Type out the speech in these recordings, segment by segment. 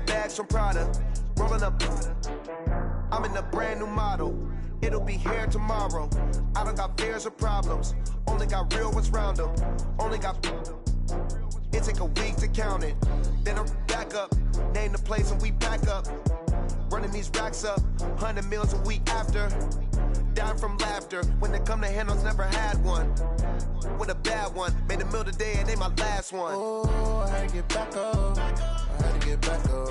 bags from Prada, rolling up. I'm in a brand new model. It'll be here tomorrow. I don't got fears or problems. Only got real ones round them. Only got. It take a week to count it. Then I'm back up. Name the place and we pack up. Running these racks up. 100 meals a week after. Dying from laughter. When they come to handles, never had one. With a bad one. Made a meal today and they my last one. Oh, I had to get back up. I had to get back up.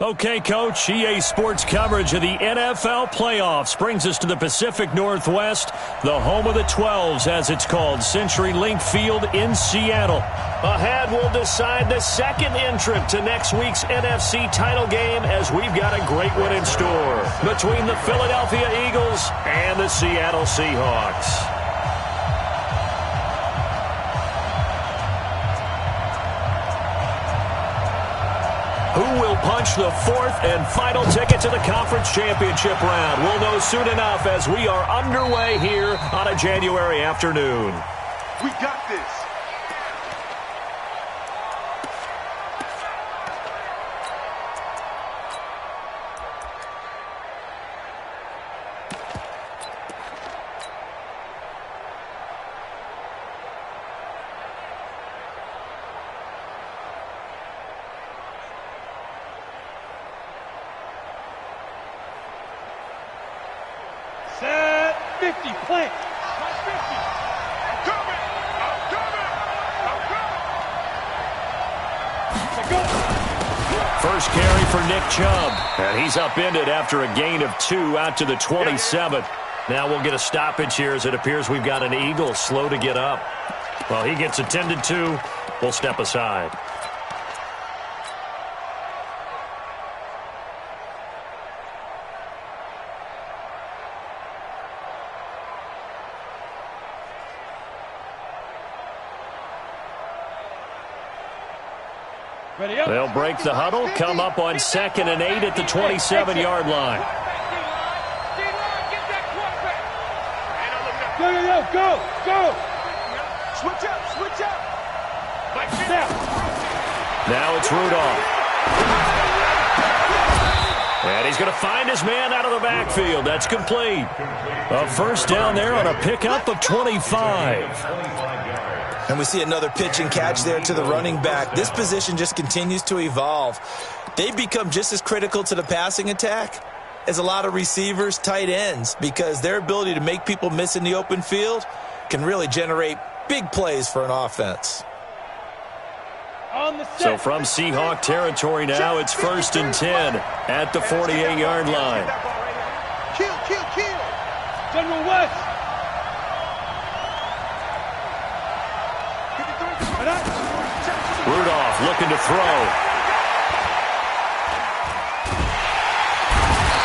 Okay, Coach, EA Sports coverage of the NFL playoffs brings us to the Pacific Northwest, the home of the 12s, as it's called, CenturyLink Field in Seattle. Ahead, we'll decide the second entrant to next week's NFC title game, as we've got a great one in store between the Philadelphia Eagles and the Seattle Seahawks. Who will punch the fourth and final ticket to the conference championship round? We'll know soon enough as we are underway here on a January afternoon. We got this. Set 50, plant. 50. I'm coming. First carry for Nick Chubb. And he's upended after a gain of 2 out to the 27. Now we'll get a stoppage here as it appears we've got an Eagle slow to get up. Well, he gets attended to. We'll step aside. They'll break the huddle, come up on 2nd and 8 at the 27-yard line. Go! Switch up. Now it's Rudolph. And he's going to find his man out of the backfield. That's complete. A first down there on a pickup of 25. And we see another pitch and catch there to the running back. This position just continues to evolve. They've become just as critical to the passing attack as a lot of receivers, tight ends, because their ability to make people miss in the open field can really generate big plays for an offense. So from Seahawk territory now, it's 1st and 10 at the 48-yard line. Kill. General West. Rudolph looking to throw.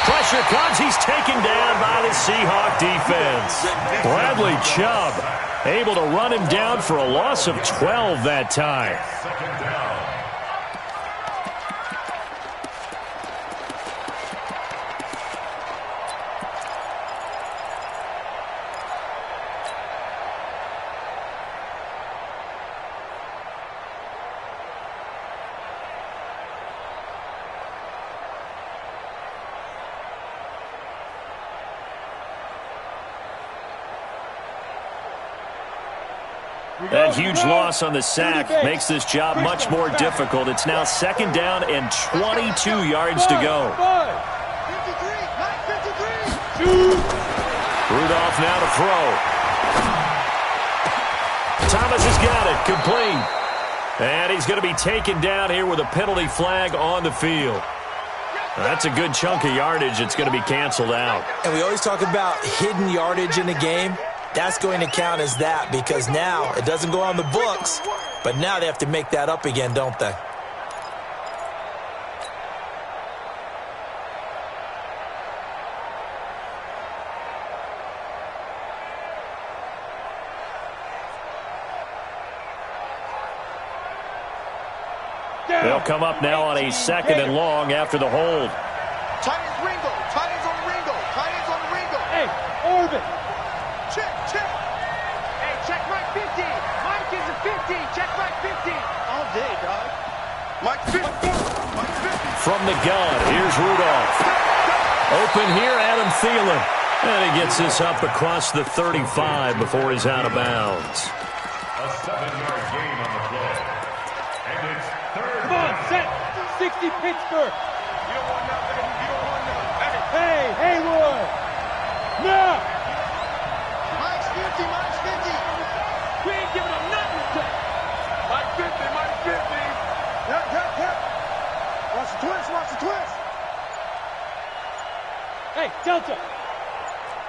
Pressure comes. He's taken down by the Seahawk defense. Bradley Chubb able to run him down for a loss of 12 that time. That huge loss on the sack makes this job much more difficult. It's now 2nd down and 22 yards to go. 53. Rudolph now to throw. Thomas has got it. Complete. And he's going to be taken down here with a penalty flag on the field. That's a good chunk of yardage. It's going to be canceled out. And we always talk about hidden yardage in a game. That's going to count as that because now it doesn't go on the books, but now they have to make that up again, don't they? They'll come up now on a 2nd and long after the hold. Tight ends Ringo. Tight ends on the Ringo. Hey, Orbit. Check. Hey, check right 50. Mike is a 50. Check right 50. All day, dog. Mike 50. Mike 50. From the gun, here's Rudolph. Open here, Adam Thielen. And he gets this up across the 35 before he's out of bounds. A 7-yard gain on the play. And it's third. Come on, set. 60 Pittsburgh. You don't want nothing. You don't want nothing. Hey, Haywood. No. Mike's 50. Mike's 50. We ain't giving him nothing. Mike 50. Mike 50. Yep. Watch the twist. Watch the twist. Hey, Delta.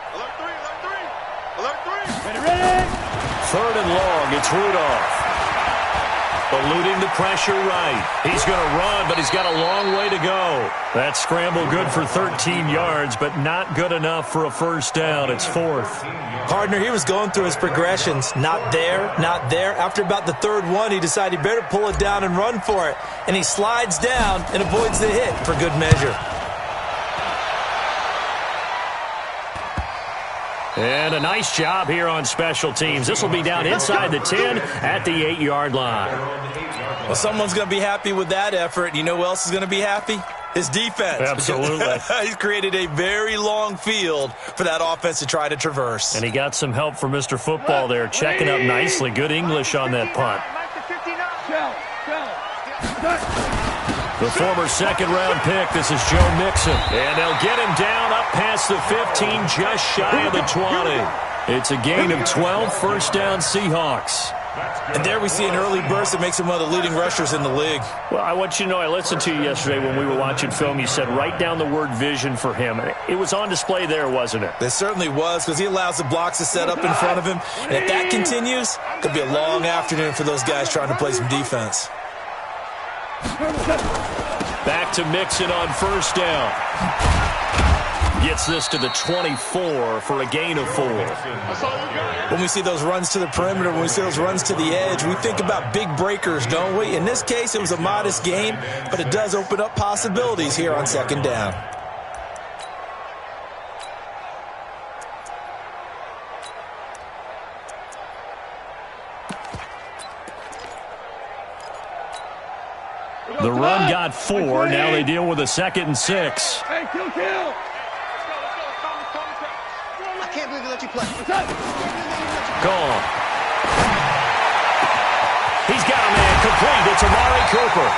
Alert 3. Alert 3. Alert 3. Ready? Third and long, it's Rudolph. Eluding the pressure right. He's going to run, but he's got a long way to go. That scramble good for 13 yards, but not good enough for a first down. It's fourth. Partner, he was going through his progressions. Not there, not there. After about the third one, he decided he better pull it down and run for it. And he slides down and avoids the hit for good measure. And a nice job here on special teams. This will be down inside the 10 at the 8-yard line. Well, someone's going to be happy with that effort. You know who else is going to be happy? His defense. Absolutely. He's created a very long field for that offense to try to traverse. And he got some help from Mr. Football there, checking up nicely. Good English on that punt. The former second-round pick, this is Joe Mixon. And they'll get him down up past the 15, just shy of the 20. It's a gain of 12, first down Seahawks. And there we see an early burst that makes him one of the leading rushers in the league. Well, I want you to know, I listened to you yesterday when we were watching film. You said write down the word vision for him. It was on display there, wasn't it? It certainly was, because he allows the blocks to set up in front of him. And if that continues, it could be a long afternoon for those guys trying to play some defense. Back to Mixon on first down. Gets this to the 24 for a gain of 4. When we see those runs to the perimeter, when we see those runs to the edge, we think about big breakers, don't we? In this case, it was a modest gain, but it does open up possibilities here on second down. The run got 4. Now they deal with a 2nd and 6. Hey, kill. I can't believe they let you play. Gone. He's got a man complete. It's Amari Cooper.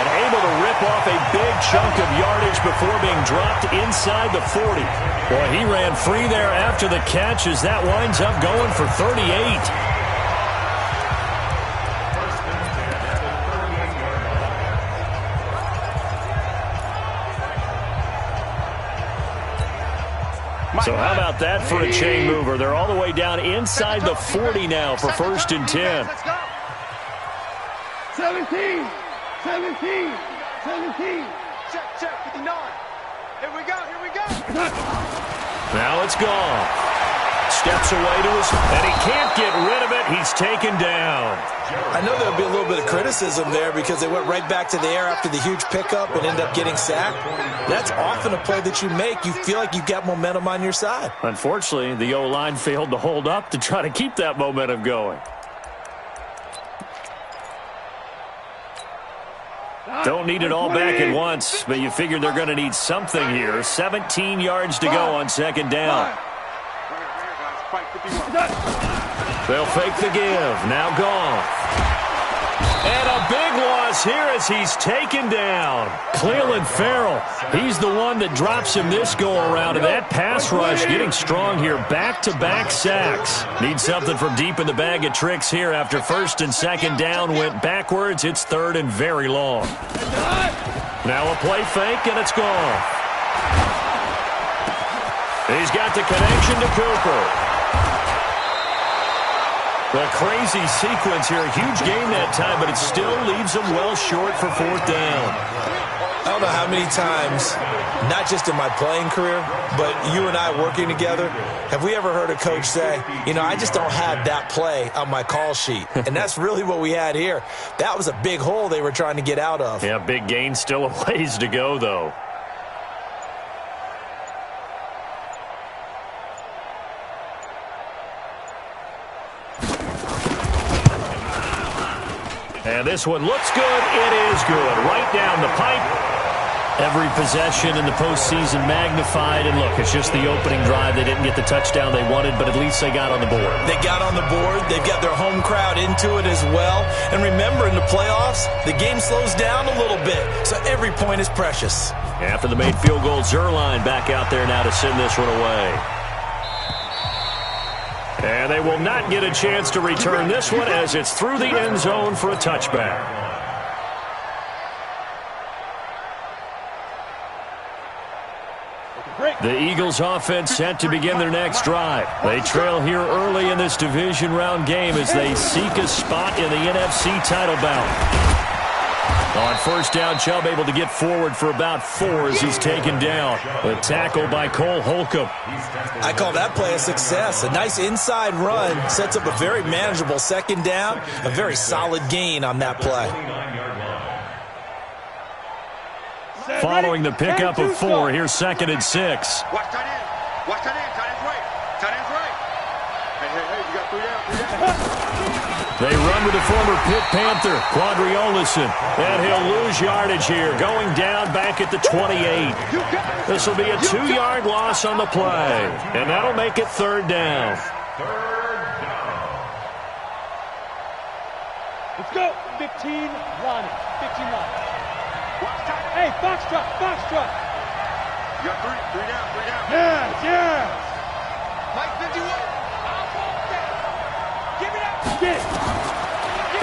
And able to rip off a big chunk of yardage before being dropped inside the 40. Boy, he ran free there after the catch as that winds up going for 38. So how about that for a chain mover? They're all the way down inside the 40 now for first and 10. Let's go. 17. Check. 59. Here we go. Now it's gone. Steps away to his, and he can't get rid of it. He's taken down. I know there'll be a little bit of criticism there because they went right back to the air after the huge pickup and ended up getting sacked. That's often a play that you make. You feel like you've got momentum on your side. Unfortunately, the O-line failed to hold up to try to keep that momentum going. Don't need it all back at once, but you figure they're going to need something here. 17 yards to go on second down. They'll fake the give. Now gone. And a big loss here as he's taken down. Cleveland Farrell, he's the one that drops him this go-around. And that pass rush getting strong here. Back-to-back sacks. Need something from deep in the bag of tricks here after first and second down went backwards. It's third and very long. Now a play fake, and it's gone. He's got the connection to Cooper. A crazy sequence here. A huge game that time, but it still leaves him well short for fourth down. I don't know how many times, not just in my playing career, but you and I working together, have we ever heard a coach say, you know, I just don't have that play on my call sheet. And that's really what we had here. That was a big hole they were trying to get out of. Yeah, big gain, still a ways to go, though. And this one looks good. It is good. Right down the pipe. Every possession in the postseason magnified. And look, it's just the opening drive. They didn't get the touchdown they wanted, but at least they got on the board. They got on the board. They've got their home crowd into it as well. And remember, in the playoffs, the game slows down a little bit, so every point is precious. After the made field goal, Zerline back out there now to send this one away. And they will not get a chance to return this one as it's through the end zone for a touchback. The Eagles offense set to begin their next drive. They trail here early in this division round game as they seek a spot in the NFC title bout. On first down, Chubb able to get forward for about 4 as he's taken down. A tackle by Cole Holcomb. I call that play a success. A nice inside run sets up a very manageable second down. A very solid gain on that play. Following the pickup of 4, here's 2nd and 6. Watch tight end. Watch tight end. Tight end's right. Tight end's right. Hey, you got 3 down. They run with the former Pitt Panther, Quadriolison. And he'll lose yardage here, going down back at the 28. This will be a 2-yard loss on the play. And that'll make it 3rd down. Let's go. 15, Ronnie. 15 Ronnie. Hey, Foxtrot, Foxtrot. You got 3 down, 3 down. Yes, yes. Mike 51. Give me that. Get.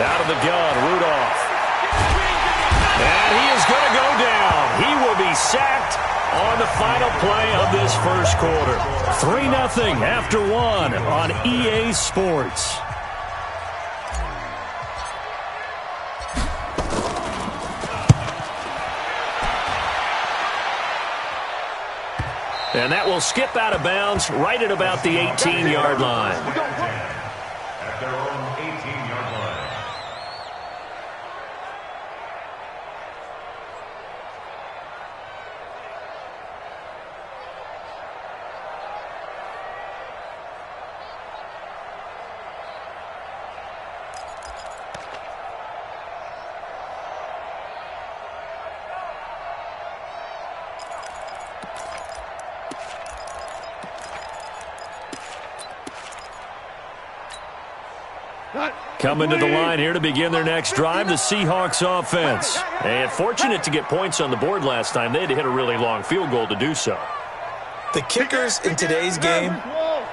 Out of the gun, Rudolph. And he is going to go down. He will be sacked on the final play of this first quarter. 3-0 after 1 on EA Sports. And that will skip out of bounds right at about the 18-yard line. At their own 18-yard line. Coming to the line here to begin their next drive, the Seahawks offense. And fortunate to get points on the board last time. They had to hit a really long field goal to do so. The kickers in today's game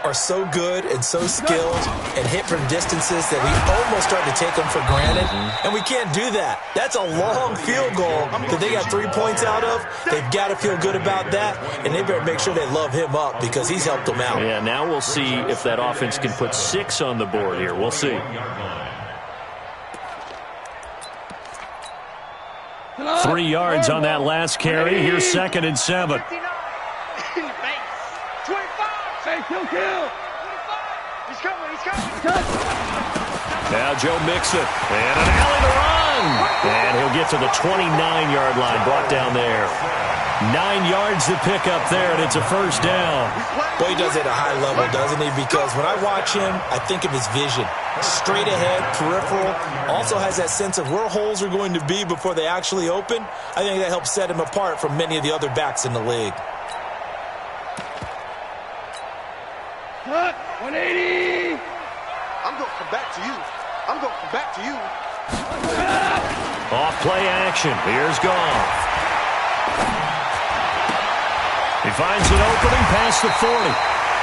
are so good and so skilled and hit from distances that we almost start to take them for granted, and we can't do that. That's a long field goal that they got 3 points out of. They've got to feel good about that, and they better make sure they love him up because he's helped them out. Yeah, now we'll see if that offense can put 6 on the board here. We'll see. 3 yards on that last carry. Here's 2nd and 7. Hey, kill. He's coming. Now Joe Mixon. And an alley to run. And he'll get to the 29-yard line. Brought down there. 9 yards to pick up there, and it's a first down. Boy, he does it at a high level, doesn't he? Because when I watch him, I think of his vision. Straight ahead, peripheral. Also has that sense of where holes are going to be before they actually open. I think that helps set him apart from many of the other backs in the league. 180. I'm going to come back to you. Off play action. Here's Goff. He finds an opening past the 40.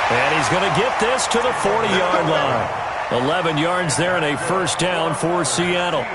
And he's going to get this to the 40-yard line. 11 yards there and a first down for Seattle.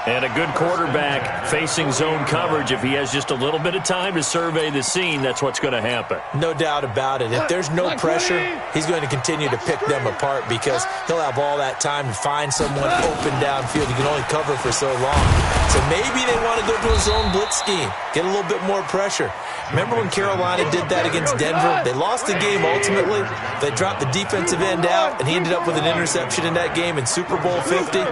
And a good quarterback facing zone coverage. If he has just a little bit of time to survey the scene, that's what's going to happen. No doubt about it. If there's no pressure, he's going to continue to pick them apart because he'll have all that time to find someone open downfield. He can only cover for so long. So maybe they want to go to a zone blitz scheme, get a little bit more pressure. Remember when Carolina did that against Denver? They lost the game ultimately. They dropped the defensive end out, and he ended up with an interception in that game in Super Bowl 50.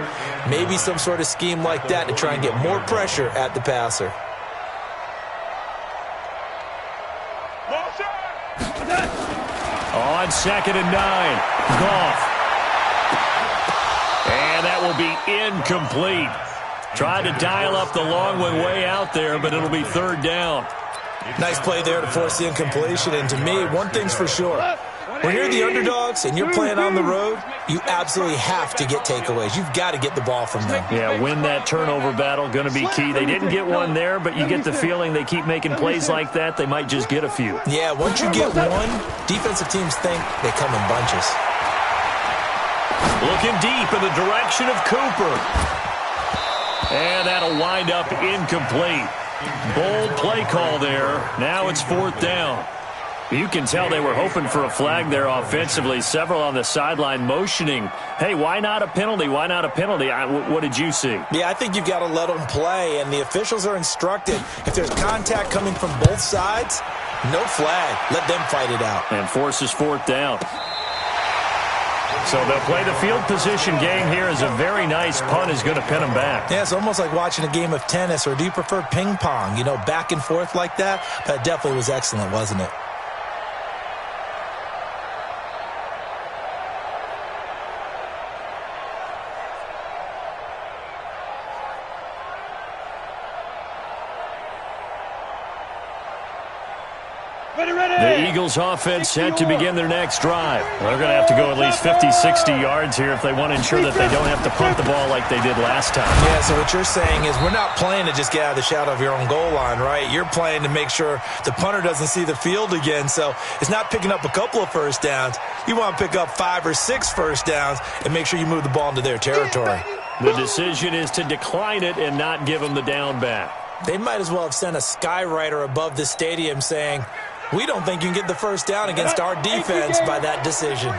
Maybe some sort of scheme like that to try and get more pressure at the passer. On 2nd and 9, Goff. And that will be incomplete. Tried to dial up the long one way out there, but it'll be third down. Nice play there to force the incompletion. And to me, one thing's for sure. When you're the underdogs and you're playing on the road, you absolutely have to get takeaways. You've got to get the ball from them. Yeah, win that turnover battle, going to be key. They didn't get one there, but you get the feeling they keep making plays like that, they might just get a few. Yeah, once you get one, defensive teams think they come in bunches. Looking deep in the direction of Cooper. And that'll wind up incomplete. Bold play call there. Now it's fourth down. You can tell they were hoping for a flag there offensively. Several on the sideline motioning, hey, why not a penalty? Why not a penalty? What did you see? Yeah, I think you've got to let them play, and the officials are instructed. If there's contact coming from both sides, no flag. Let them fight it out. And forces fourth down. So they'll play the field position game here as a very nice punt is going to pin them back. Yeah, it's almost like watching a game of tennis, or do you prefer ping pong? You know, back and forth like that? That definitely was excellent, wasn't it? The Eagles offense set to begin their next drive. They're going to have to go at least 50, 60 yards here if they want to ensure that they don't have to punt the ball like they did last time. Yeah, so what you're saying is we're not playing to just get out of the shadow of your own goal line, right? You're playing to make sure the punter doesn't see the field again. So it's not picking up a couple of first downs. You want to pick up 5 or 6 first downs and make sure you move the ball into their territory. The decision is to decline it and not give them the down back. They might as well have sent a skywriter above the stadium saying, we don't think you can get the first down against our defense by that decision.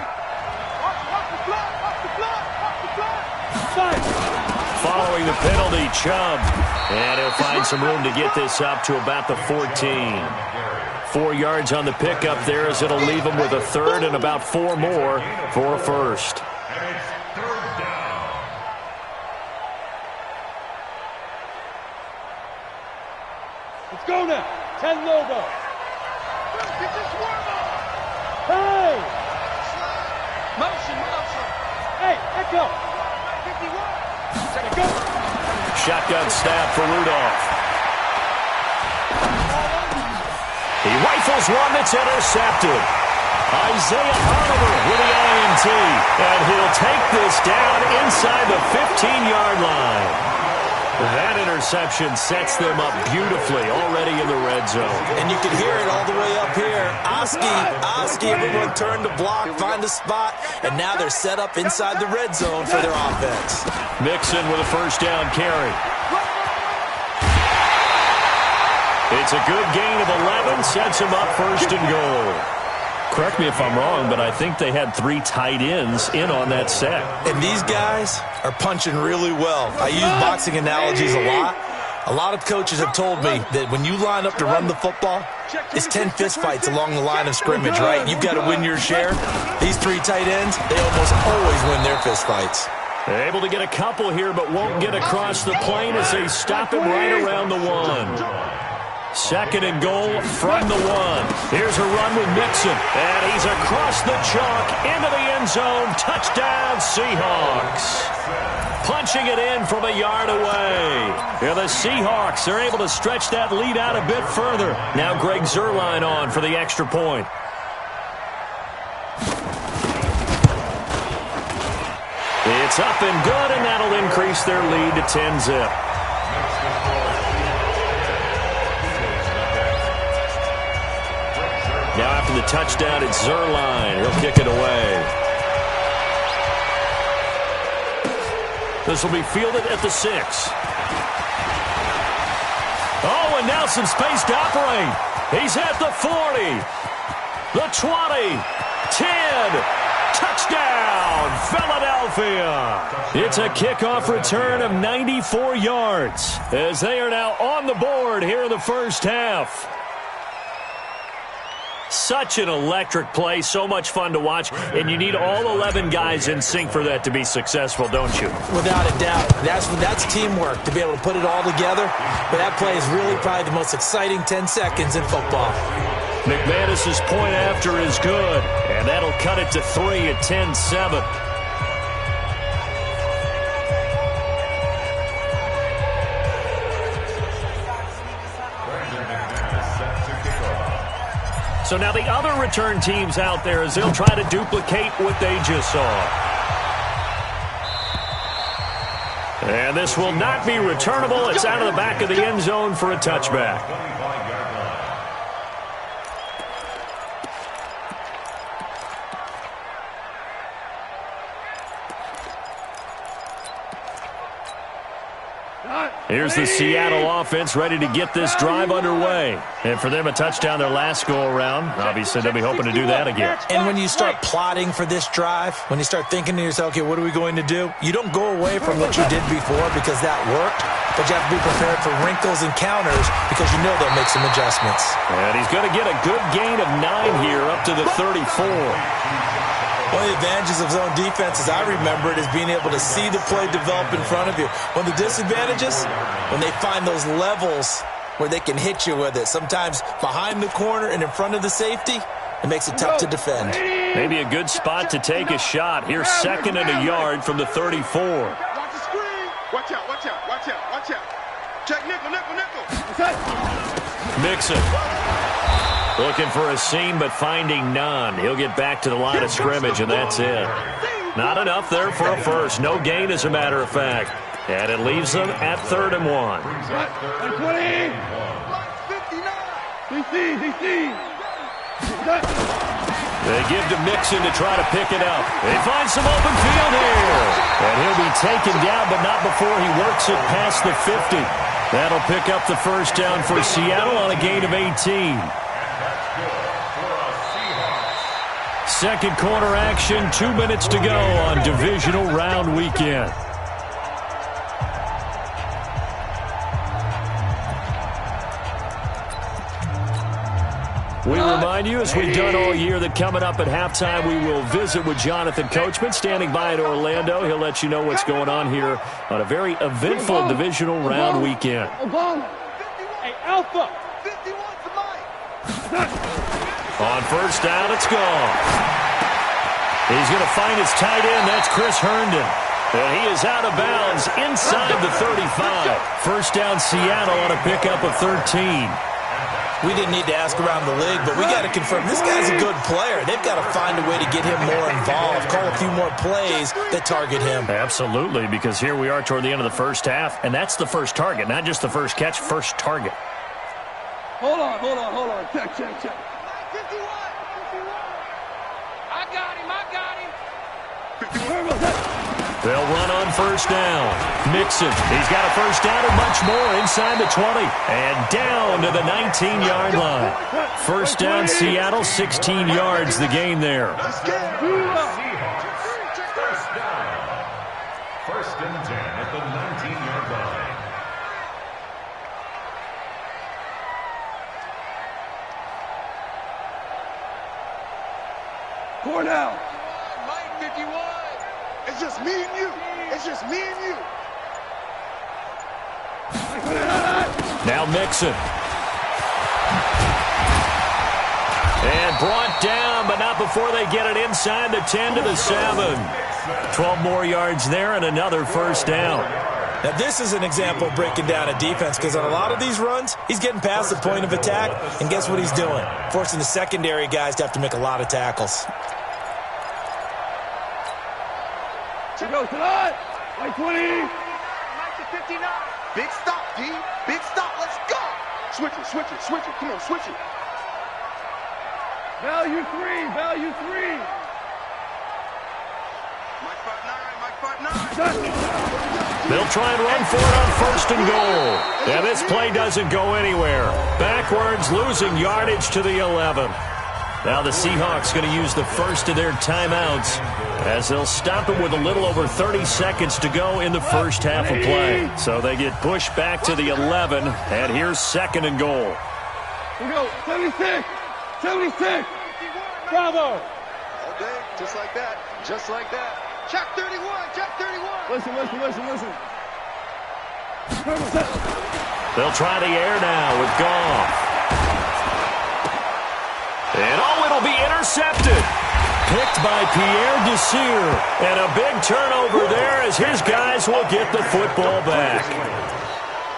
Following the penalty, Chubb. And he'll find some room to get this up to about the 14. 4 yards on the pickup there as it'll leave him with a third and about 4 more for a first. And it's third down. Let's go now. 10 logo. Hey! Motion. Hey, echo. 51. Go. Shotgun snap for Rudolph. He rifles one that's intercepted. Isaiah Oliver with the INT. And he'll take this down inside the 15-yard line. That interception sets them up beautifully already in the red zone. And you can hear it all the way up here. Oski, everyone turned to block, find a spot, and now they're set up inside the red zone for their offense. Mixon with a first down carry. It's a good gain of 11, sets him up first and goal. Correct me if I'm wrong, but I think they had 3 tight ends in on that set. And these guys are punching really well. I use boxing analogies a lot. A lot of coaches have told me that when you line up to run the football, it's 10 fistfights along the line of scrimmage, right? You've got to win your share. These 3 tight ends, they almost always win their fistfights. They're able to get a couple here, but won't get across the plane as they stop him right around the 1. Second and goal from the 1. Here's a run with Mixon. And he's across the chalk into the end zone. Touchdown, Seahawks. Punching it in from a yard away. Here the Seahawks are able to stretch that lead out a bit further. Now Greg Zuerlein on for the extra point. It's up and good, and that'll increase their lead to 10-zip. Now after the touchdown, it's Zuerlein. He'll kick it away. This will be fielded at the 6. Oh, and now some space to operate. He's at the 40. The 20. 10. Touchdown, Philadelphia. It's a kickoff return of 94 yards as they are now on the board here in the first half. Such an electric play, so much fun to watch, and you need all 11 guys in sync for that to be successful, don't you? Without a doubt. That's teamwork, to be able to put it all together. But that play is really probably the most exciting 10 seconds in football. McManus's point after is good, and that'll cut it to 3 at 10-7. So now the other return teams out there as they'll try to duplicate what they just saw. And this will not be returnable. It's out of the back of the end zone for a touchback. Here's the Seattle offense ready to get this drive underway. And for them, a touchdown their last go-around. Obviously, they'll be hoping to do that again. And when you start plotting for this drive, when you start thinking to yourself, okay, what are we going to do? You don't go away from what you did before because that worked, but you have to be prepared for wrinkles and counters because you know they'll make some adjustments. And he's going to get a good gain of 9 here up to the 34. One of the advantages of zone defense, as I remember it, is being able to see the play develop in front of you. One of the disadvantages, when they find those levels where they can hit you with it. Sometimes behind the corner and in front of the safety, it makes it tough to defend. Maybe a good spot to take a shot. Here's 2nd and a yard from the 34. Watch the screen. Watch out, watch out, watch out, watch out. Check nickel, nickel, nickel. Mixon. Looking for a seam, but finding none. He'll get back to the line of scrimmage, and that's it. Not enough there for a first. No gain, as a matter of fact. And it leaves them at 3rd and 1. 20. They give to Mixon to try to pick it up. They find some open field here. And he'll be taken down, but not before he works it past the 50. That'll pick up the first down for Seattle on a gain of 18. Second quarter action, 2 minutes to go on divisional round weekend. We remind you, as we've done all year, that coming up at halftime, we will visit with Jonathan Coachman, standing by in Orlando. He'll let you know what's going on here on a very eventful divisional round weekend. Hey, Alpha. On first down, it's gone. He's going to find his tight end. That's Chris Herndon. And he is out of bounds inside the 35. First down, Seattle on a pickup of 13. We didn't need to ask around the league, but we got to confirm this guy's a good player. They've got to find a way to get him more involved, call a few more plays that target him. Absolutely, because here we are toward the end of the first half, and that's the first target, not just the first catch, first target. Hold on. Check. 51. I got him. 51. They'll run on first down. Mixon, he's got a first down and much more inside the 20. And down to the 19-yard line. First down, Seattle, 16 yards, the gain there. First down. First and 10 at the 19-yard line. Cornell. Mike 51. It's just me and you. It's just me and you. Now Mixon. And brought down, but not before they get it inside the 10 to the 7. 12 more yards there and another first down. Now, this is an example of breaking down a defense because on a lot of these runs, he's getting past the point of attack, and guess what he's doing? Forcing the secondary guys to have to make a lot of tackles. Go tonight. 20. Mike to 59. Big stop, D. Big stop. Let's go. Switch it. Come on, switch it. Value 3. Mike 59. They'll try and run for it on first and goal. And this play doesn't go anywhere. Backwards, losing yardage to the 11. Now the Seahawks going to use the first of their timeouts as they'll stop it with a little over 30 seconds to go in the first half of play. So they get pushed back to the 11, and here's second and goal. Here we go. 76. Bravo. All day, just like that. Check 31. Listen. They'll try the air now with Goff. And it'll be intercepted. Picked by Pierre Desir. And a big turnover there as his guys will get the football back.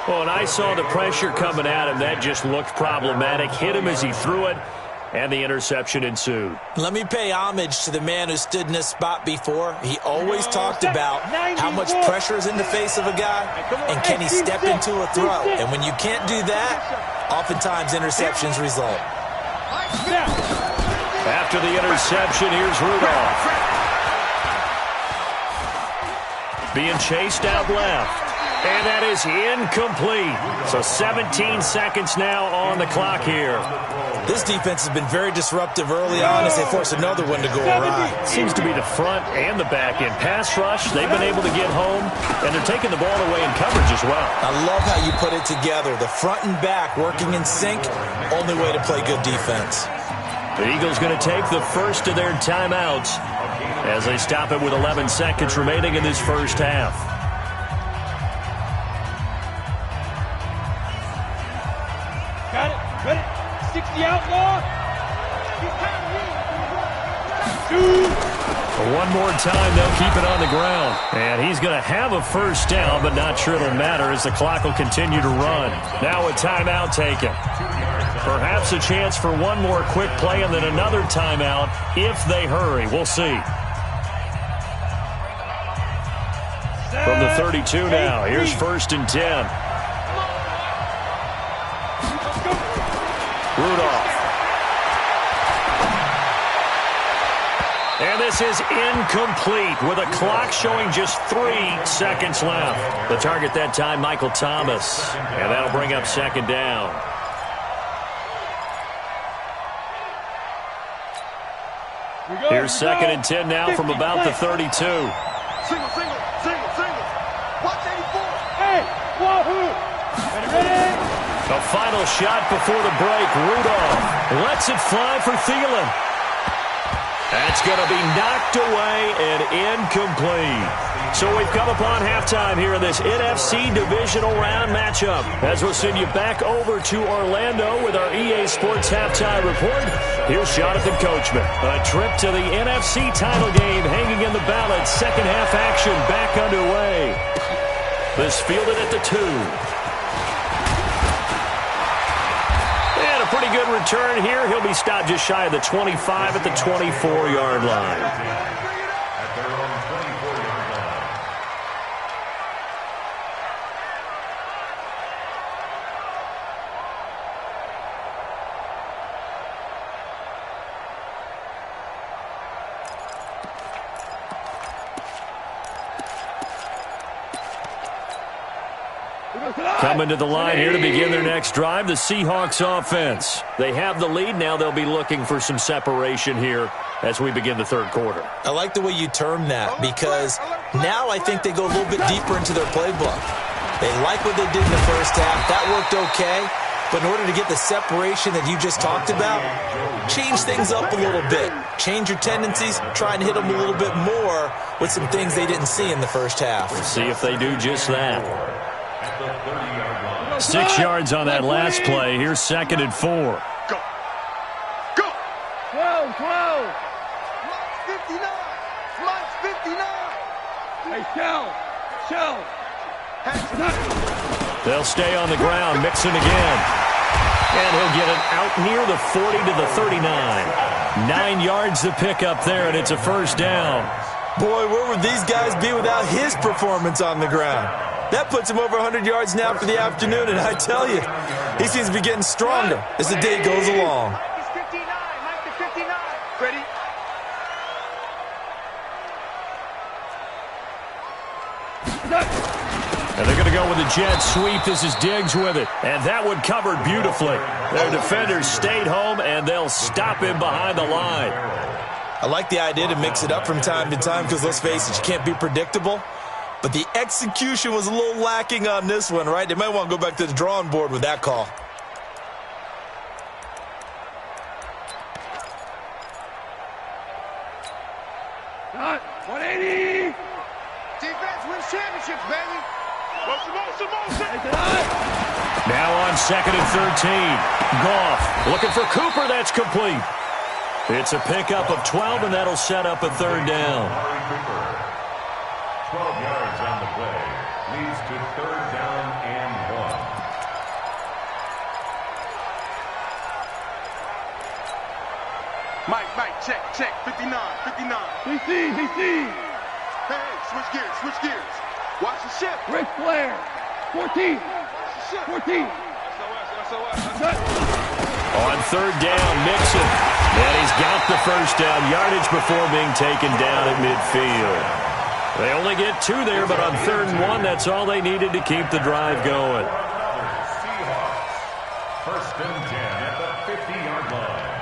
Well, and I saw the pressure coming at him. That just looked problematic. Hit him as he threw it. and the interception ensued. Let me pay homage to the man who stood in this spot before. He always talked about how much pressure is in the face of a guy, and can he step into a throw. And when you can't do that, oftentimes interceptions result. After the interception, here's Rudolph. Being chased out left. And that is incomplete. So 17 seconds now on the clock here. This defense has been very disruptive early on as they force another one to go awry. Seems to be the front and the back end. Pass rush, they've been able to get home, and they're taking the ball away in coverage as well. I love how you put it together. The front and back working in sync, only way to play good defense. The Eagles going to take the first of their timeouts as they stop it with 11 seconds remaining in this first half. Got it. Ready. 60 outlaw. One more time, they'll keep it on the ground. And he's going to have a first down, but not sure it'll matter as the clock will continue to run. Now a timeout taken. Perhaps a chance for one more quick play and then another timeout if they hurry. We'll see. From the 32 now, here's 1st and 10. Rudolph. And this is incomplete with a clock showing just 3 seconds left. The target that time, Michael Thomas. And that'll bring up 2nd down. Here's 2nd and 10 now from about the 32. Single. Watch 84. Hey, wahoo! Ready? A final shot before the break. Rudolph lets it fly for Thielen. That's going to be knocked away and incomplete. So we've come upon halftime here in this NFC Divisional Round matchup. As we'll send you back over to Orlando with our EA Sports Halftime Report, here's Jonathan Coachman. A trip to the NFC title game hanging in the balance. Second half action back underway. This fielded at the 2. Pretty good return here. He'll be stopped just shy of the 25 at the 24-yard line. At their own 24-yard line. Coming to the line here to begin their next drive, the Seahawks offense. They have the lead. Now they'll be looking for some separation here as we begin the third quarter. I like the way you term that because now I think they go a little bit deeper into their playbook. They like what they did in the first half. That worked okay. But in order to get the separation that you just talked about, change things up a little bit. Change your tendencies. Try and hit them a little bit more with some things they didn't see in the first half. We'll see if they do just that. 6 yards on that last play. Here's 2nd and 4. Go. 12. Mike's 59. Hey, shell. They'll stay on the ground, mixing again. And he'll get it out near the 40 to the 39. 9 yards to pick up there, and it's a first down. Boy, where would these guys be without his performance on the ground? That puts him over 100 yards now for the afternoon, and I tell you, he seems to be getting stronger as the day goes along. Mike is 59. Mike is 59. Ready? And they're going to go with a jet sweep. This is Diggs with it. And that one covered beautifully. Their defenders stayed home, and they'll stop him behind the line. I like the idea to mix it up from time to time because, let's face it, you can't be predictable. But the execution was a little lacking on this one, right? They might want to go back to the drawing board with that call. Not 180. Defense wins championships, baby. Motion. Now on 2nd and 13. Goff looking for Cooper. That's complete. It's a pickup of 12, and that'll set up a third down. 12 yards on the play. Leads to 3rd down and 1. Mike, check, 59. DC. Hey, switch gears. Watch the ship. Ric Flair. 14. 14. On third down, Mixon. And he's got the first down yardage before being taken down at midfield. They only get 2 there, but on 3rd and 1, that's all they needed to keep the drive going. Seahawks. 1st and 10 at the 50-yard line.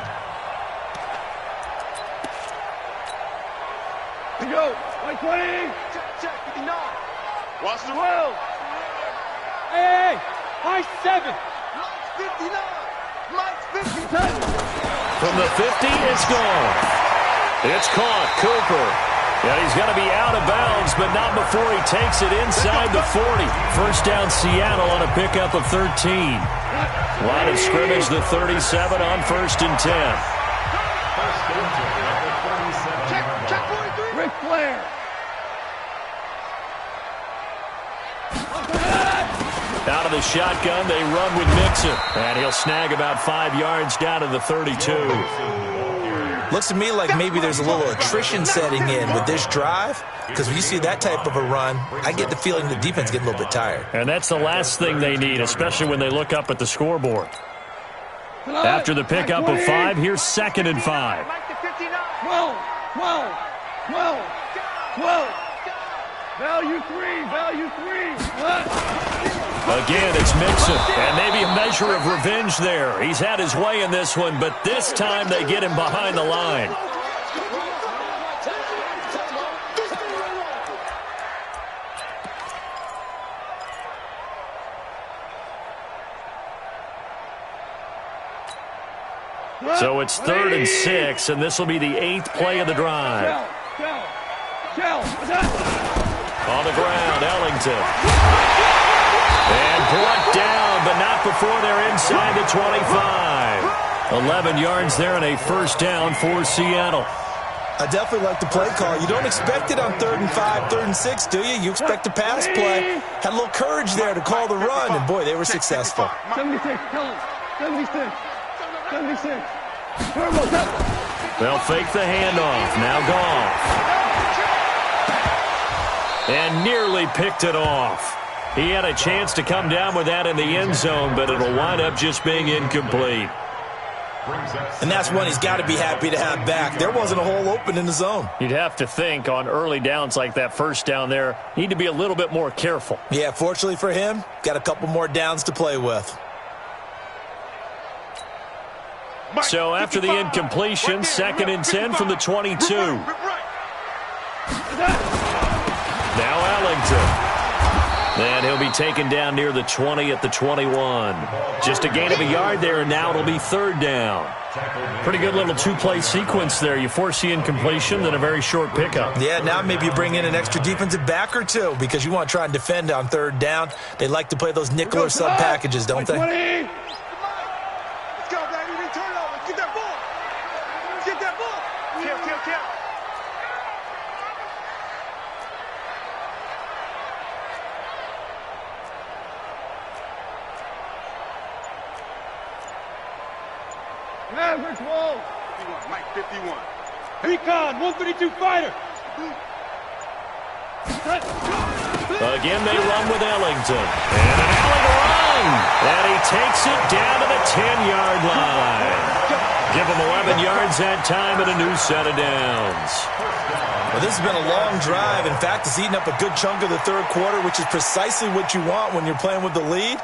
Here we go. 20. Check, 59. Watch the 12. Hey. High 7. Mike's 59. Mike's 59. From the 50, it's gone. It's caught. Cooper. Yeah, he's going to be out of bounds, but not before he takes it inside the 40. First down, Seattle on a pickup of 13. Line of scrimmage, the 37 on 1st and 10. First and 10 at the 37-yard Check, line. 43. Ric Flair. Out of the shotgun, they run with Mixon. And he'll snag about 5 yards down to the 32. Looks to me like maybe there's a little attrition setting in with this drive, because when you see that type of a run, I get the feeling the defense getting a little bit tired. And that's the last thing they need, especially when they look up at the scoreboard. After the pickup of 5, here's 2nd and 5. 12. Value 3. Again, it's Mixon, and maybe a measure of revenge there. He's had his way in this one, but this time they get him behind the line. So it's 3rd and 6, and this will be the 8th play of the drive. On the ground, Ellington. And brought down, but not before they're inside the 25. 11 yards there and a first down for Seattle. I definitely like the play call. You don't expect it on 3rd and 5, 3rd and 6, do you? You expect a pass play. Had a little courage there to call the run, and boy, they were successful. 76, tell him. 76. They'll fake the handoff. Now Goff. And nearly picked it off. He had a chance to come down with that in the end zone, but it'll wind up just being incomplete. And that's one he's got to be happy to have back. There wasn't a hole open in the zone. You'd have to think on early downs like that first down there, need to be a little bit more careful. Yeah, fortunately for him, got a couple more downs to play with. So after the incompletion, 2nd and 10 from the 22. Now Ellington. And he'll be taken down near the 20 at the 21. Just a gain of a yard there, and now it'll be 3rd down. Pretty good little 2-play sequence there. You force the incompletion, then a very short pickup. Yeah, now maybe you bring in an extra defensive back or two because you want to try and defend on 3rd down. They like to play those nickel or sub packages, don't they? Let's go, baby. We turn over. Get that ball. Get that ball. Kill. Average wall. 51. Mike 51. Recon, 132 fighter. Again, they run with Ellington. And an Allen run. And he takes it down to the 10-yard line. Give him 11 yards that time and a new set of downs. Well, this has been a long drive. In fact, it's eaten up a good chunk of the 3rd quarter, which is precisely what you want when you're playing with the lead.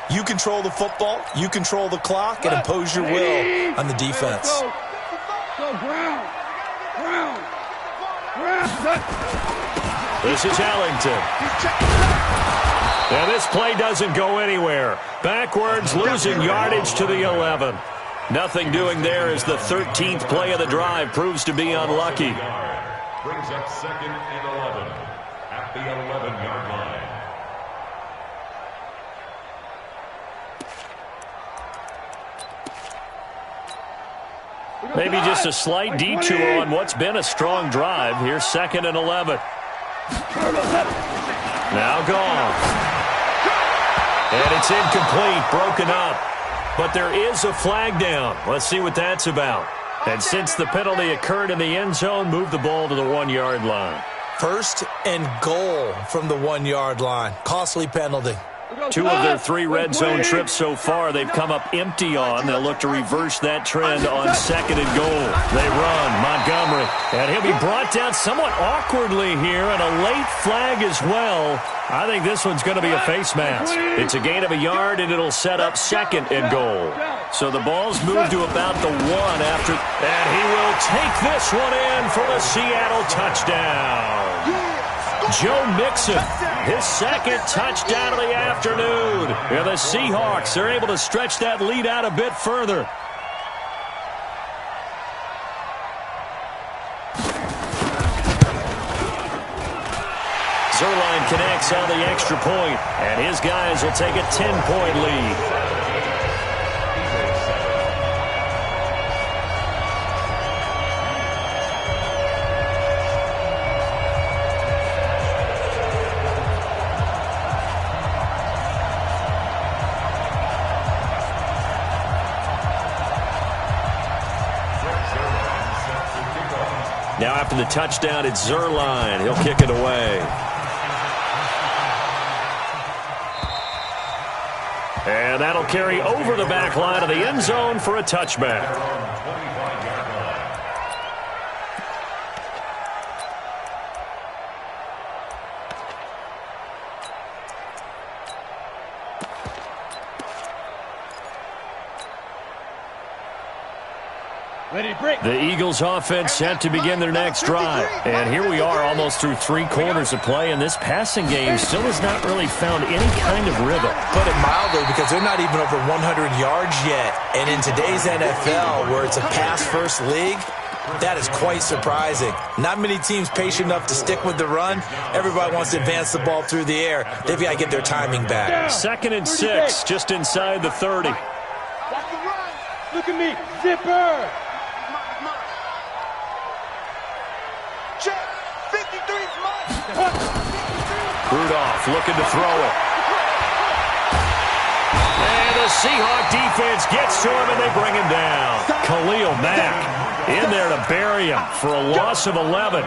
You control the football, you control the clock, and impose your will on the defense. Go, Brown. This is Ellington. And this play doesn't go anywhere. Backwards, losing yardage to the 11. Nothing doing there as the 13th play of the drive proves to be unlucky. Brings up 2nd and 11 at the 11-yard line. Maybe just a slight detour on what's been a strong drive. Here's 2nd and 11. Now Goff. And it's incomplete, broken up. But there is a flag down. Let's see what that's about. And since the penalty occurred in the end zone, move the ball to the 1-yard line. 1st and goal from the 1-yard line. Costly penalty. 2 of their 3 red zone trips so far, they've come up empty on. They'll look to reverse that trend on 2nd and goal. They run, Montgomery, and he'll be brought down somewhat awkwardly here, and a late flag as well. I think this one's going to be a face mask. It's a gain of a yard, and it'll set up 2nd and goal. So the ball's moved to about the 1 after, and he will take this one in for the Seattle touchdown. Joe Mixon, his 2nd touchdown of the afternoon. And the Seahawks are able to stretch that lead out a bit further. Zerline connects on the extra point, and his guys will take a 10-point lead. Now after the touchdown, it's Zerline. He'll kick it away. And that'll carry over the back line of the end zone for a touchback. The Eagles offense set to begin their next drive. And here we are almost through 3 quarters of play, and this passing game still has not really found any kind of rhythm. Put it mildly, because they're not even over 100 yards yet. And in today's NFL, where it's a pass-first league, that is quite surprising. Not many teams patient enough to stick with the run. Everybody wants to advance the ball through the air. They've got to get their timing back. 2nd and 6, just inside the 30. Look at me, zipper. Rudolph looking to throw it. And the Seahawk defense gets to him, and they bring him down. Khalil Mack in there to bury him for a loss of 11.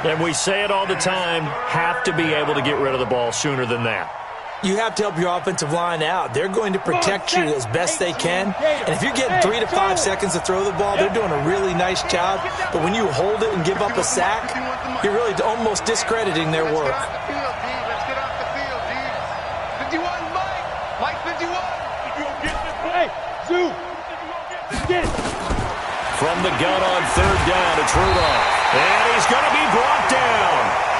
And we say it all the time, have to be able to get rid of the ball sooner than that. You have to help your offensive line out. They're going to protect you as best they can. And if you're getting 3 to 5 seconds to throw the ball, they're doing a really nice job. But when you hold it and give up a sack, you're really almost discrediting their work. Let's get off the field, G. 51, Mike. Mike 51. Hey, Zoo. Get it. From the gun on 3rd down, it's Rudolph. And he's going to be brought down.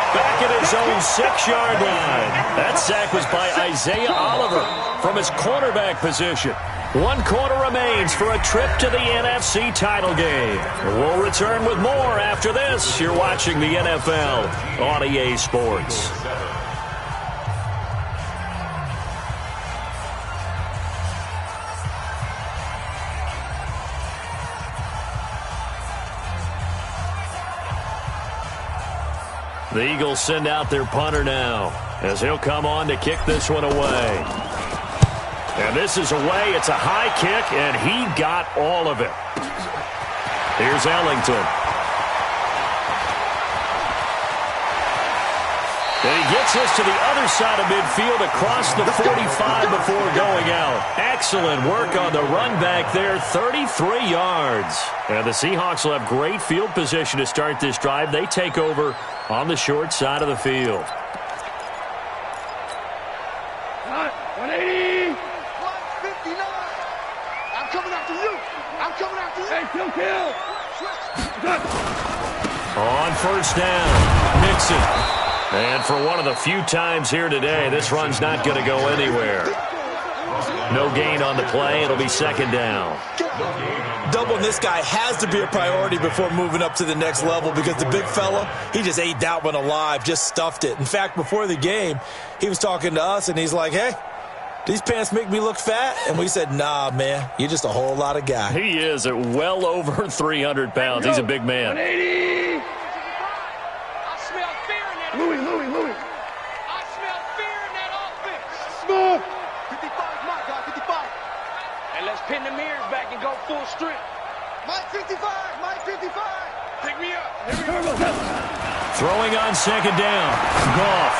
Back at his own 6-yard line. That sack was by Isaiah Oliver from his cornerback position. 1 quarter remains for a trip to the NFC title game. We'll return with more after this. You're watching the NFL on EA Sports. The Eagles send out their punter now as he'll come on to kick this one away. And this is away. It's a high kick, and he got all of it. Here's Ellington. And he gets this to the other side of midfield across the 45 before going out. Excellent work on the run back there, 33 yards. And the Seahawks will have great field position to start this drive. They take over on the short side of the field. 180. 159. I'm coming after you. I'm coming after you. Hey, kill. On 1st down, Mixon. And for one of the few times here today, this run's not going to go anywhere. No gain on the play. It'll be 2nd down. Doubling this guy has to be a priority before moving up to the next level, because the big fella, he just ate that one alive, just stuffed it. In fact, before the game, he was talking to us, and he's like, hey, these pants make me look fat? And we said, nah, man, you're just a whole lot of guy. He is at well over 300 pounds. He's a big man. 180. Louis. I smell fear in that offense. Smoke. 55 is my guy, 55. And let's pin the mirrors back and go full strength. Mike 55. Mike 55. Pick me up. Throwing on second down. Goff.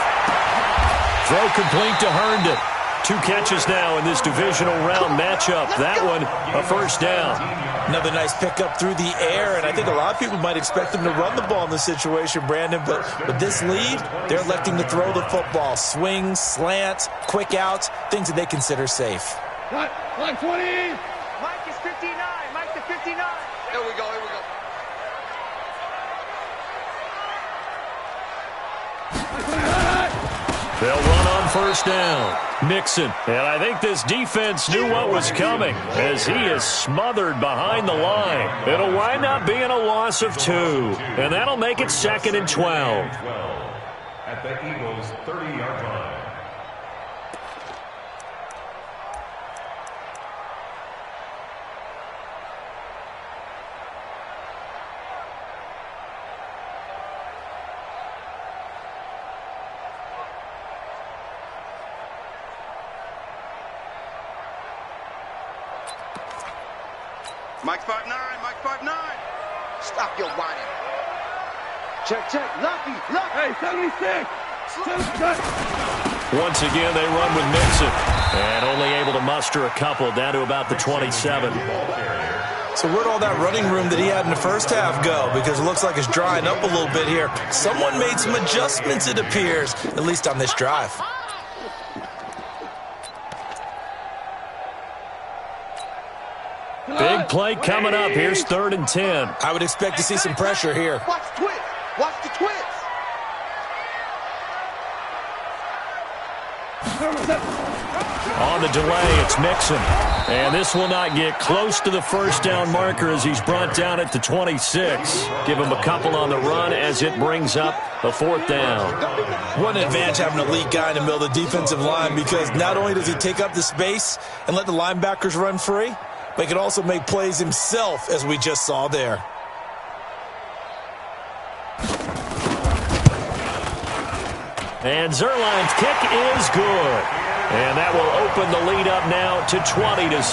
Throw complete to Herndon. 2 catches now in this divisional round matchup. That one, a first down. Another nice pickup through the air, and I think a lot of people might expect them to run the ball in this situation, Brandon, but with this lead, they're electing to throw the football. Swings, slants, quick outs, things that they consider safe. Line 20. Mike is 59. Mike to 59. Here we go. Here we go. They'll run on first down. Mixon. And I think this defense knew what was coming as he is smothered behind the line. It'll wind up being a loss of 2. And that'll make it 2nd and 12. At the Eagles' 30-yard line. Mike 59. Mike 59. Stop your whining. Check. Lucky. Hey, 76. Once again, they run with Mixon. And only able to muster a couple down to about the 27. So where'd all that running room that he had in the first half go? Because it looks like it's drying up a little bit here. Someone made some adjustments, it appears, at least on this drive. Big play coming up. Here's 3rd and 10. I would expect to see some pressure here. Watch the twist. Watch the twist. On the delay, it's Mixon. And this will not get close to the first down marker as he's brought down at the 26. Give him a couple on the run as it brings up the 4th down. What an advantage having an elite guy in the middle of the defensive line, because not only does he take up the space and let the linebackers run free, but he can also make plays himself, as we just saw there. And Zerline's kick is good. And that will open the lead up now to 20-7.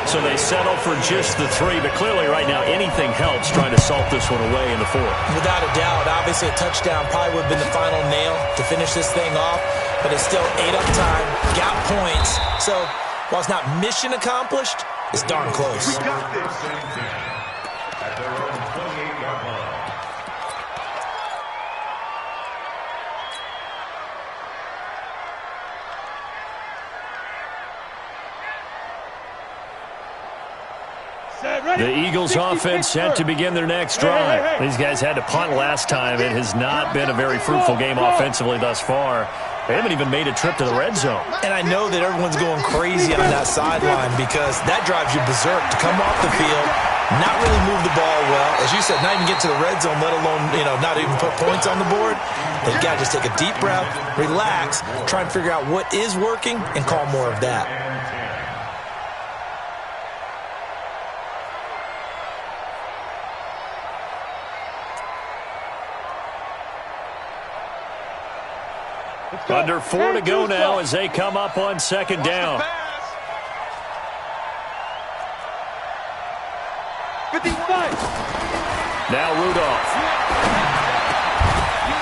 So they settle for just the 3, but clearly right now anything helps trying to salt this one away in the 4th. Without a doubt, obviously a touchdown probably would have been the final nail to finish this thing off, but it's still ate up time, got points. So while it's not mission accomplished, it's darn close. We got this. At their own 28-yard line. The Eagles offense set to begin their next drive. These guys had to punt last time. It has not been a very fruitful game offensively thus far. They haven't even made a trip to the red zone. And I know that everyone's going crazy on that sideline because that drives you berserk to come off the field, not really move the ball well. As you said, not even get to the red zone, let alone, not even put points on the board. They've got to just take a deep breath, relax, try and figure out what is working, and call more of that. Under 4 to go now as they come up on 2nd down. 55. Now Rudolph.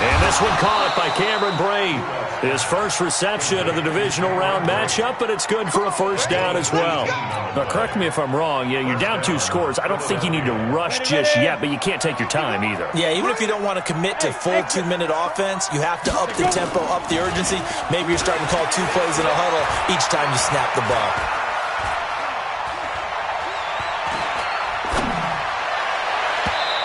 And this one caught by Cameron Brate. His first reception of the divisional round matchup, but it's good for a first down as well. Now, correct me if I'm wrong. You're down 2 scores. I don't think you need to rush just yet, but you can't take your time either. Yeah, even if you don't want to commit to full 2-minute offense, you have to up the tempo, up the urgency. Maybe you're starting to call 2 plays in a huddle each time you snap the ball.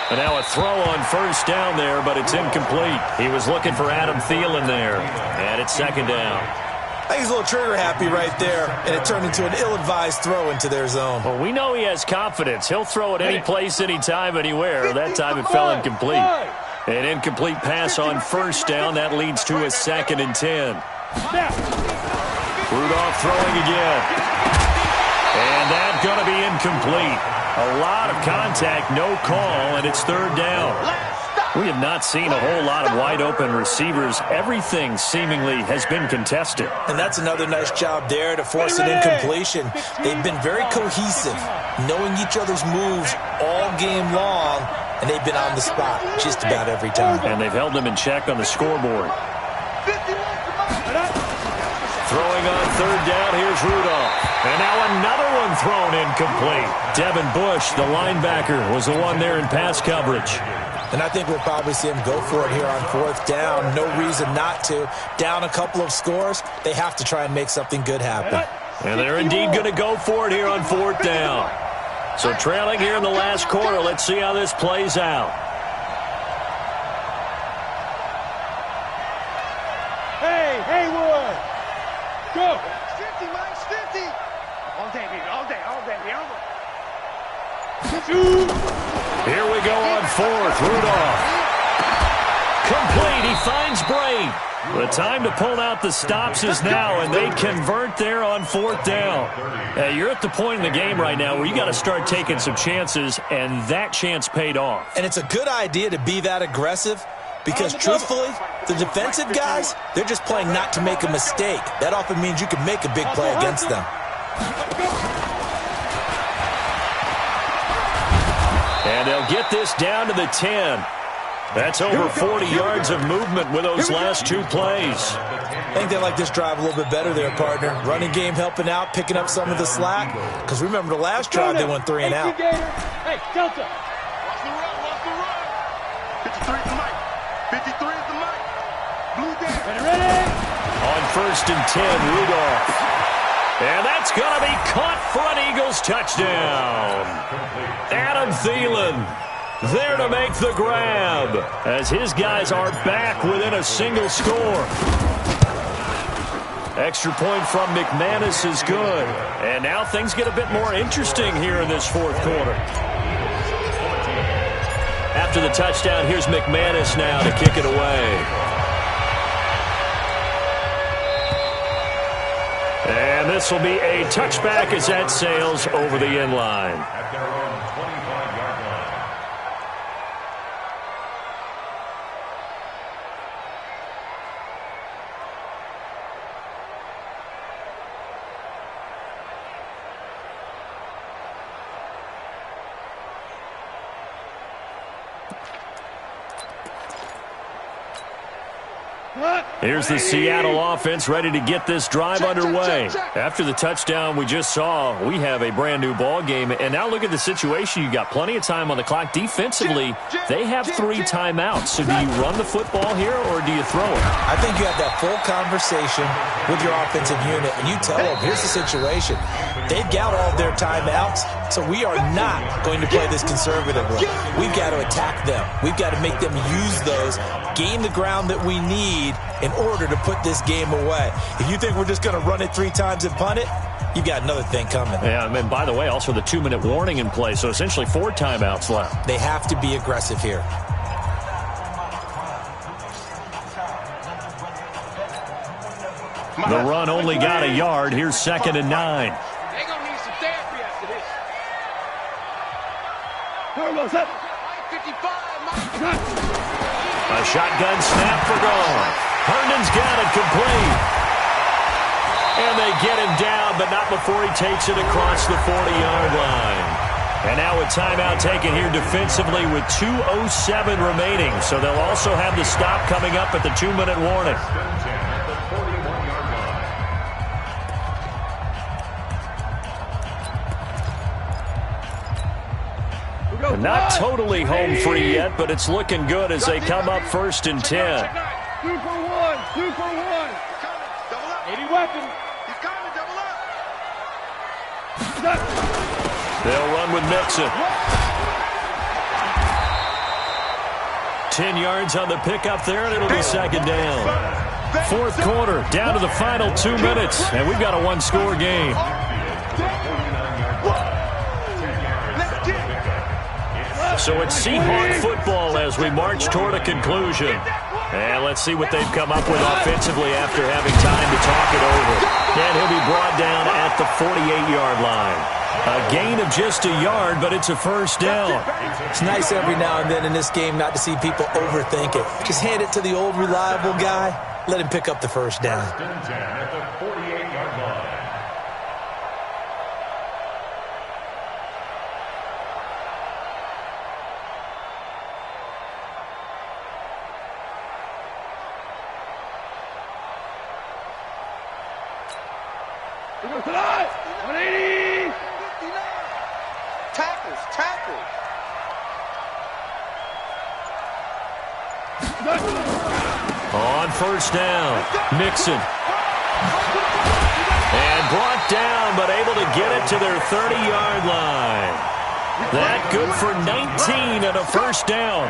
And now a throw on first down there, but it's incomplete. He was looking for Adam Thielen there. And it's 2nd down. I think he's a little trigger happy right there, and it turned into an ill-advised throw into their zone. Well, we know he has confidence. He'll throw it any place, anytime, anywhere. That time it fell incomplete. An incomplete pass on first down. That leads to a 2nd and 10. Rudolph throwing again. And that's going to be incomplete. A lot of contact, no call, and it's 3rd down. Last stop. We have not seen a whole lot of wide-open receivers. Everything seemingly has been contested. And that's another nice job there to force an incompletion. They've been very cohesive, knowing each other's moves all game long, and they've been on the spot just about every time. And they've held them in check on the scoreboard. Throwing on third down, here's Rudolph. And now another one thrown incomplete. Devin Bush, the linebacker, was the one there in pass coverage. And I think we'll probably see him go for it here on fourth down. No reason not to. Down a couple of scores, they have to try and make something good happen. And they're indeed going to go for it here on fourth down. So trailing here in the last quarter, let's see how this plays out. Hey, Haywood! Go! 50, Mike, 50! All day, baby, all day, all day, all day. Here we go on fourth. Rudolph. Complete. He finds Bray. The time to pull out the stops is now, and they convert there on fourth down. You're at the point in the game right now where you got to start taking some chances, and that chance paid off. And it's a good idea to be that aggressive because, truthfully, the defensive guys, they're just playing not to make a mistake. That often means you can make a big play against them. And they'll get this down to the 10. That's over 40 yards of movement with those last two plays. I think they like this drive a little bit better there, partner. Running game helping out, picking up some of the slack. Because remember the last drive, they went 3 and out. Hey, Delta. Watch the run, watch the run. 53 is the mic. 53 is the mic. Blue down. Ready? On first and 10, Rudolph. And that's going to be caught for an Eagles touchdown. Adam Thielen there to make the grab as his guys are back within a single score. Extra point from McManus is good. And now things get a bit more interesting here in this fourth quarter. After the touchdown, here's McManus now to kick it away. And this will be a touchback as that sails over the end line. At their own 25-yard line. Here's the Seattle offense ready to get this drive underway. After the touchdown we just saw, we have a brand new ball game. And now look at the situation. You've got plenty of time on the clock. Defensively, they have 3 timeouts. So do you run the football here or do you throw it? I think you have that full conversation with your offensive unit, and you tell them, here's the situation. They've got all of their timeouts, so we are not going to play this conservatively. We've got to attack them. We've got to make them use those, gain the ground that we need in order to put this game away. If you think we're just going to run it 3 times and punt it, you've got another thing coming. Yeah, and by the way, also the 2-minute warning in play, so essentially 4 timeouts left. They have to be aggressive here. The run only got a yard. Here's 2nd and 9. They're going to need some therapy after this. What's up? 55, Mike. A shotgun snap for Gone. Herndon's got it complete. And they get him down, but not before he takes it across the 40-yard line. And now a timeout taken here defensively with 2:07 remaining. So they'll also have the stop coming up at the 2-minute warning. At the 41-yard line. And not totally home free yet, but it's looking good as they come up 1st and 10. 2 for 1. 2 for 1. Double up. 80 weapon. He's coming, double up. They'll run with Mixon. 10 yards on the pickup there, and it'll be 2nd down. 4th quarter, down to the final 2 minutes, and we've got a 1-score game. So it's Seahawk football as we march toward a conclusion. And let's see what they've come up with offensively after having time to talk it over. And he'll be brought down at the 48-yard line. A gain of just a yard, but it's a first down. It's nice every now and then in this game not to see people overthink it. Just hand it to the old reliable guy. Let him pick up the first down. First and 10 at the 48-yard line. Tackles. On first down, Mixon. And brought down, but able to get it to their 30-yard line. That good for 19 and a first down.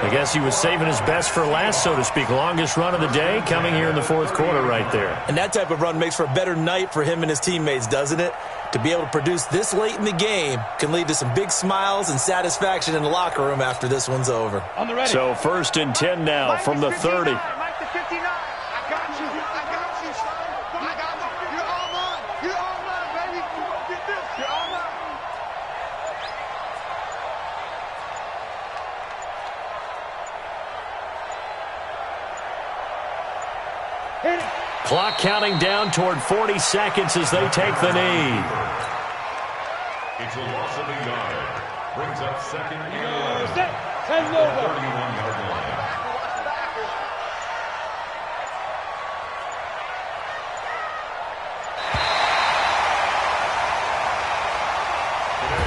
I guess he was saving his best for last, so to speak. Longest run of the day coming here in the fourth quarter right there. And that type of run makes for a better night for him and his teammates, doesn't it? To be able to produce this late in the game can lead to some big smiles and satisfaction in the locker room after this one's over. So first and 10 now from the 30. Mike the 59. I got you, son. I got you. You're all mine. You're all mine, baby. You gonna get this. You're all mine. Clock counting down toward 40 seconds as they take the knee. It's a loss of a yard. Brings up second and 11. Set. 10 over. 31-yard line.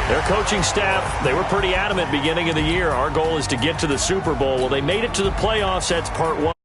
Their coaching staff, they were pretty adamant beginning of the year. Our goal is to get to the Super Bowl. Well, they made it to the playoffs. That's part one.